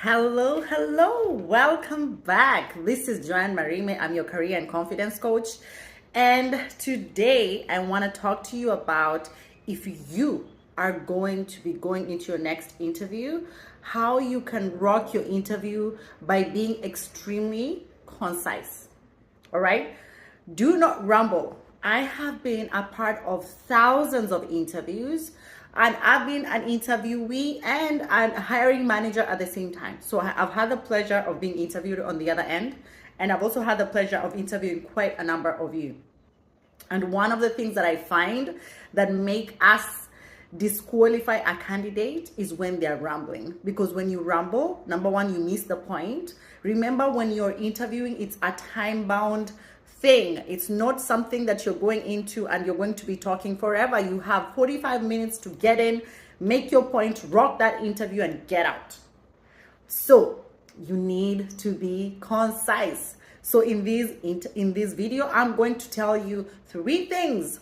Hello, hello, welcome back. This is Joanne Marime. I'm your career and confidence coach. And today I want to talk to you about if you are going to be going into your next interview, how you can rock your interview by being extremely concise. All right? Do not rumble. I have been a part of thousands of interviews, and I've been an interviewee and a hiring manager at the same time. So I've had the pleasure of being interviewed on the other end, and I've also had the pleasure of interviewing quite a number of you. And one of the things that I find that make us disqualify a candidate is when they're rambling. Because when you ramble, number one, you miss the point. Remember, when you're interviewing, it's a time-bound thing. It's not something that you're going into and you're going to be talking forever. You have 45 minutes to get in, make your point, rock that interview, and get out. So you need to be concise. So in this video, I'm going to tell you 3 things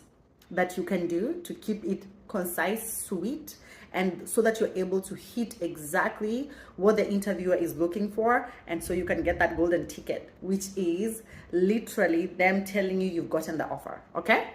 that you can do to keep it concise, sweet, and so that you're able to hit exactly what the interviewer is looking for, and so you can get that golden ticket, which is literally them telling you you've gotten the offer. Okay?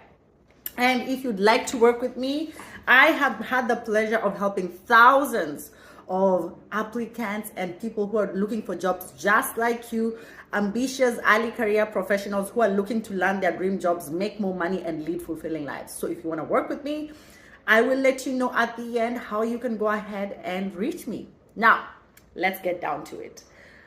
And if you'd like to work with me, I have had the pleasure of helping thousands of applicants and people who are looking for jobs just like you, ambitious early career professionals who are looking to land their dream jobs, make more money, and lead fulfilling lives. So if you want to work with me, I will let you know at the end how you can go ahead and reach me. Now, let's get down to it.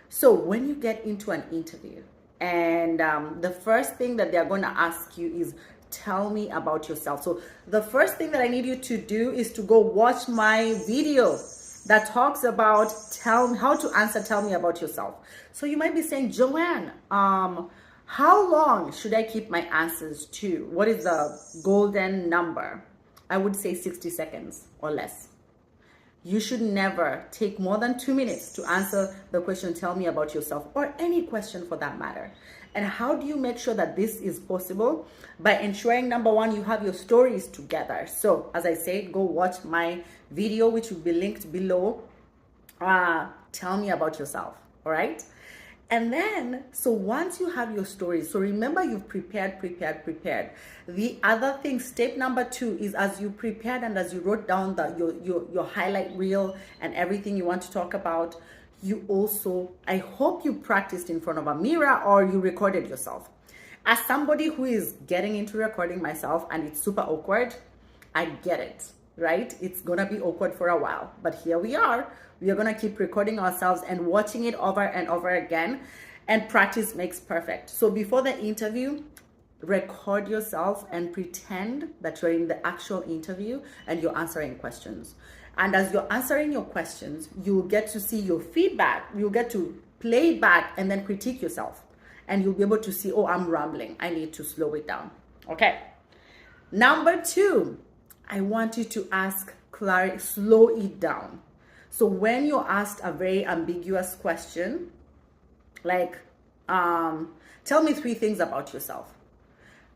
So when you get into an interview, and the first thing that they're going to ask you is, tell me about yourself. So the first thing that I need you to do is to go watch my video that talks about how to answer, tell me about yourself. So you might be saying, Joanne, how long should I keep my answers to? What is the golden number? I would say 60 seconds or less. You should never take more than 2 minutes to answer the question, tell me about yourself, or any question for that matter. And how do you make sure that this is possible? By ensuring, number one, you have your stories together. So as I said, go watch my video, which will be linked below. Tell me about yourself, all right? And then, so once you have your stories, so remember you've prepared. The other thing, step number 2 is, as you prepared and as you wrote down your highlight reel and everything you want to talk about, you also, I hope you practiced in front of a mirror or you recorded yourself. As somebody who is getting into recording myself and it's super awkward, I get it, right? It's gonna be awkward for a while, but here we are. We are going to keep recording ourselves and watching it over and over again, and practice makes perfect. So before the interview, record yourself and pretend that you're in the actual interview and you're answering questions. And as you're answering your questions, you'll get to see your feedback. You'll get to play it back and then critique yourself. And you'll be able to see, oh, I'm rambling. I need to slow it down. Okay. Number 2, I want you to slow it down. So when you're asked a very ambiguous question, like, tell me 3 things about yourself,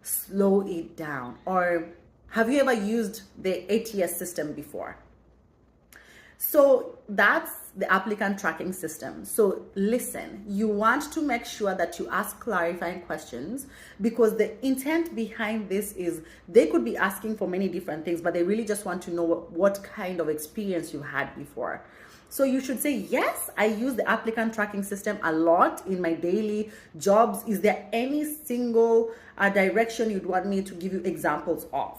slow it down. Or have you ever used the ATS system before? So that's the applicant tracking system. So listen, you want to make sure that you ask clarifying questions, because the intent behind this is they could be asking for many different things, but they really just want to know what kind of experience you had before. So you should say, yes, I use the applicant tracking system a lot in my daily jobs. Is there any single direction you'd want me to give you examples of?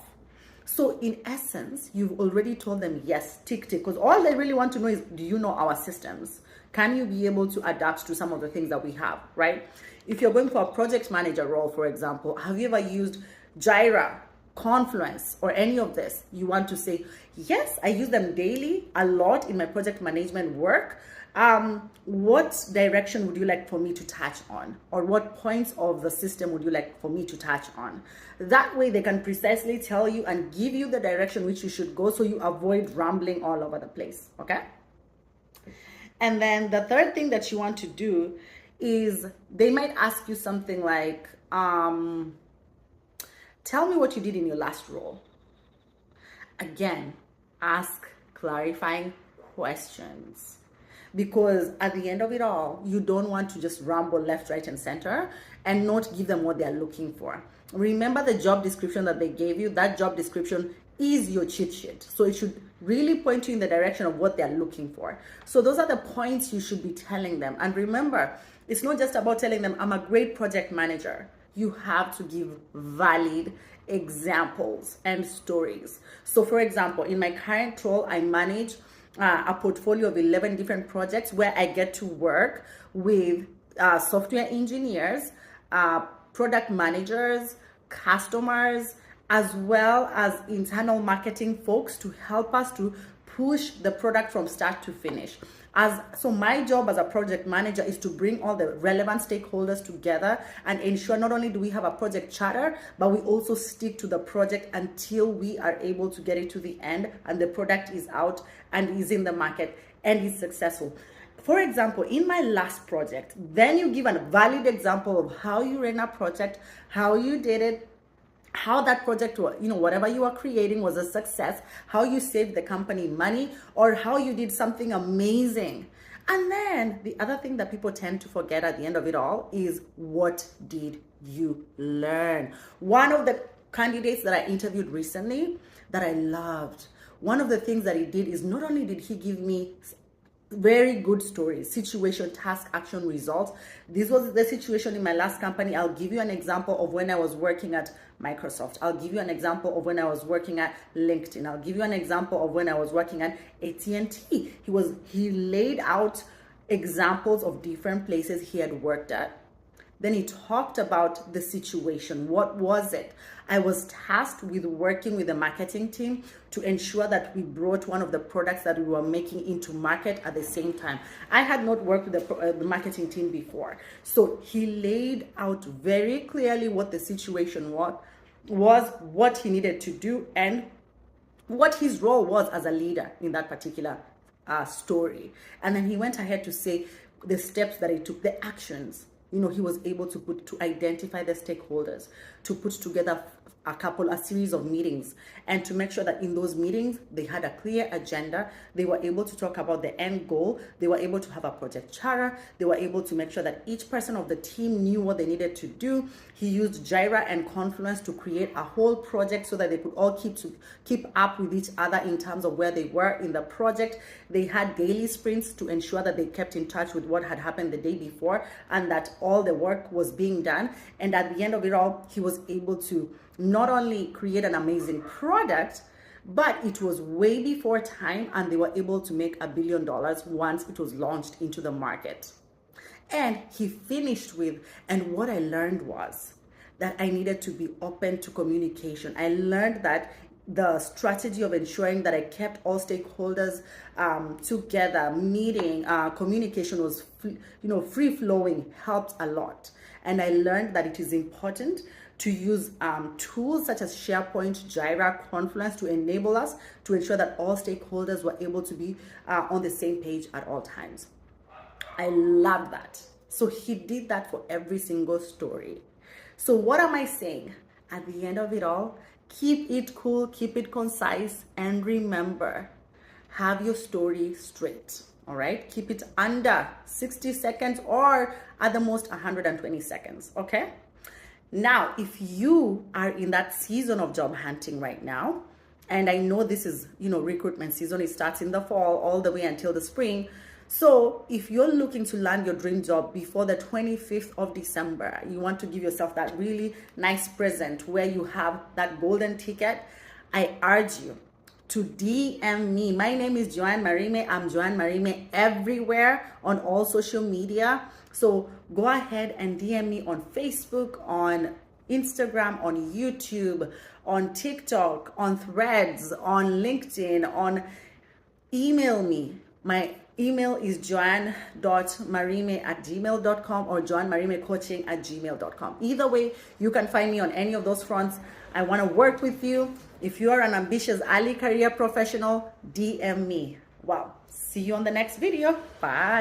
So in essence, you've already told them yes, tick, because all they really want to know is, do you know our systems? Can you be able to adapt to some of the things that we have, right? If you're going for a project manager role, for example, have you ever used Jira, Confluence, or any of this? You want to say, yes, I use them daily, a lot in my project management work. What direction would you like for me to touch on? Or what points of the system would you like for me to touch on? That way they can precisely tell you and give you the direction which you should go, so you avoid rambling all over the place, okay? And then the third thing that you want to do is, they might ask you something like, tell me what you did in your last role. Again, ask clarifying questions. because at the end of it all, you don't want to just ramble left, right, and center and not give them what they're looking for. Remember the job description that they gave you? That job description is your cheat sheet. So it should really point you in the direction of what they're looking for. So those are the points you should be telling them. And remember, it's not just about telling them, I'm a great project manager. You have to give valid examples and stories. So for example, in my current role, I manage a portfolio of 11 different projects where I get to work with software engineers, product managers, customers, as well as internal marketing folks to help us to push the product from start to finish. So my job as a project manager is to bring all the relevant stakeholders together and ensure not only do we have a project charter, but we also stick to the project until we are able to get it to the end and the product is out and is in the market and is successful. For example, in my last project, then you give a valid example of how you ran a project, how you did it, how that project, whatever you are creating was a success, how you saved the company money, or how you did something amazing. And then the other thing that people tend to forget at the end of it all is, what did you learn? One of the candidates that I interviewed recently that I loved, one of the things that he did is not only did he give me very good stories, situation, task, action, results. This was the situation in my last company. I'll give you an example of when I was working at Microsoft. I'll give you an example of when I was working at LinkedIn. I'll give you an example of when I was working at AT&T. He laid out examples of different places he had worked at. Then he talked about the situation. What was it? I was tasked with working with the marketing team to ensure that we brought one of the products that we were making into market at the same time. I had not worked with the marketing team before. So he laid out very clearly what the situation was, what he needed to do, and what his role was as a leader in that particular story. And then he went ahead to say the steps that he took, the actions. He was able to identify the stakeholders, to put together a series of meetings, and to make sure that in those meetings they had a clear agenda. They were able to talk about the end goal. They were able to have a project charter. They were able to make sure that each person of the team knew what they needed to do. He used Jira and Confluence to create a whole project so that they could all keep up with each other in terms of where they were in the project. They had daily sprints to ensure that they kept in touch with what had happened the day before and that all the work was being done. And at the end of it all, he was able to not only create an amazing product, but it was way before time, and they were able to make $1 billion once it was launched into the market. And he finished with, and what I learned was that I needed to be open to communication. I learned that the strategy of ensuring that I kept all stakeholders together, meeting, communication was free flowing, helped a lot. And I learned that it is important to use tools such as SharePoint, Jira, Confluence to enable us to ensure that all stakeholders were able to be on the same page at all times. I love that. So he did that for every single story. So what am I saying? At the end of it all, keep it cool, keep it concise, and remember, have your story straight. All right, keep it under 60 seconds or at the most 120 seconds. Okay. Now, if you are in that season of job hunting right now, and I know this is, recruitment season, it starts in the fall all the way until the spring. So if you're looking to land your dream job before the 25th of December, you want to give yourself that really nice present where you have that golden ticket, I urge you to DM me. My name is Joanne Marime. I'm Joanne Marime everywhere on all social media. So go ahead and DM me on Facebook, on Instagram, on YouTube, on TikTok, on Threads, on LinkedIn, email me. My email is joanne.marime@gmail.com or joannemarimecoaching@gmail.com. Either way, you can find me on any of those fronts. I want to work with you. If you are an ambitious early career professional, DM me. Wow. See you on the next video. Bye.